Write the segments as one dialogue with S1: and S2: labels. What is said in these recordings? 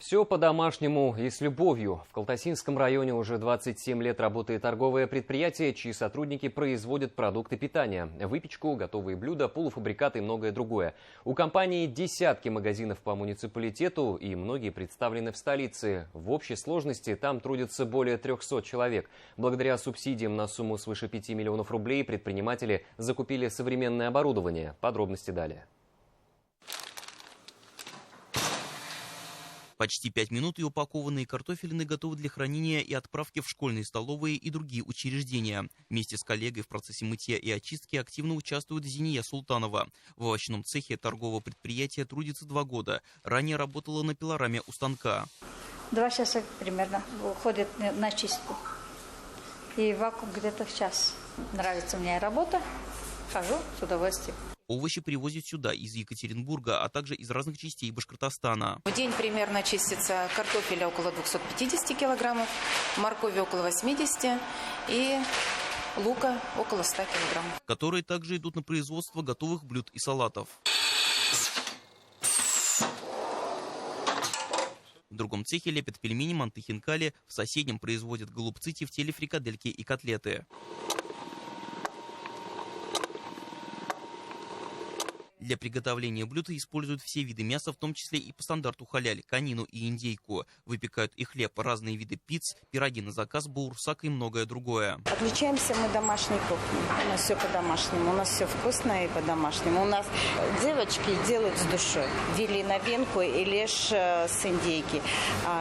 S1: Все по-домашнему и с любовью. В Калтасинском районе уже 27 лет работает торговое предприятие, чьи сотрудники производят продукты питания. Выпечку, готовые блюда, полуфабрикаты и многое другое. У компании десятки магазинов по муниципалитету и многие представлены в столице. В общей сложности там трудятся более 300 человек. Благодаря субсидиям на сумму свыше 5 миллионов рублей предприниматели закупили современное оборудование. Подробности далее.
S2: Почти 5 минут и упакованные картофелины готовы для хранения и отправки в школьные столовые и другие учреждения. Вместе с коллегой в процессе мытья и очистки активно участвует Зиния Султанова. В овощном цехе торгового предприятия трудится 2 года. Ранее работала на пилораме у станка.
S3: 2 часа примерно уходит на чистку. И вакуум где-то в час. Нравится мне работа. Хожу с удовольствием.
S2: Овощи привозят сюда из Екатеринбурга, а также из разных частей Башкортостана.
S4: В день примерно чистится картофеля около 250 килограммов, моркови около 80 и лука около 100 килограммов.
S2: Которые также идут на производство готовых блюд и салатов. В другом цехе лепят пельмени, манты, хинкали, в соседнем производят голубцы, тефтели, фрикадельки и котлеты. Для приготовления блюд используют все виды мяса, в том числе и по стандарту халяль, конину и индейку. Выпекают и хлеб, разные виды пиц, пироги на заказ, баурсак и многое другое.
S5: Отличаемся мы домашней кухней. У нас все по-домашнему. У нас все вкусно и по-домашнему. У нас девочки делают с душой. Ввели новинку и лишь с индейки.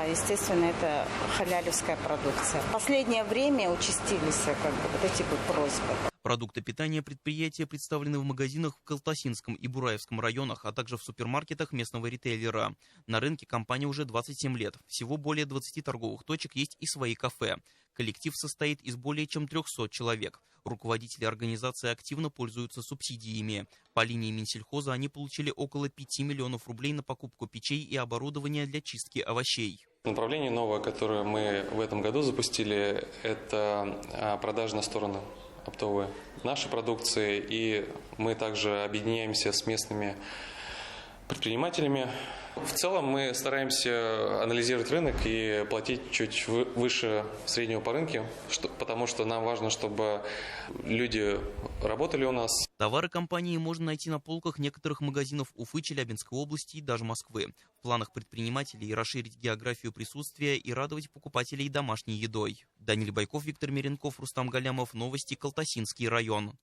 S5: Естественно, это халялевская продукция. В последнее время участились вот эти просьбы.
S2: Продукты питания предприятия представлены в магазинах в Калтасинском и Бураевском районах, а также в супермаркетах местного ритейлера. На рынке компания уже 27 лет. Всего более 20 торговых точек, есть и свои кафе. Коллектив состоит из более чем 300 человек. Руководители организации активно пользуются субсидиями. По линии Минсельхоза они получили около 5 миллионов рублей на покупку печей и оборудования для чистки овощей.
S6: Направление новое, которое мы в этом году запустили, это продажная сторона оптовой нашей продукции, и мы также объединяемся с местными предпринимателями. В целом мы стараемся анализировать рынок и платить чуть выше среднего по рынку, потому что нам важно, чтобы люди работали у нас.
S2: Товары компании можно найти на полках некоторых магазинов Уфы, Челябинской области и даже Москвы. В планах предпринимателей расширить географию присутствия и радовать покупателей домашней едой. Даниил Байков, Виктор Меренков, Рустам Галямов. Новости, Калтасинский район.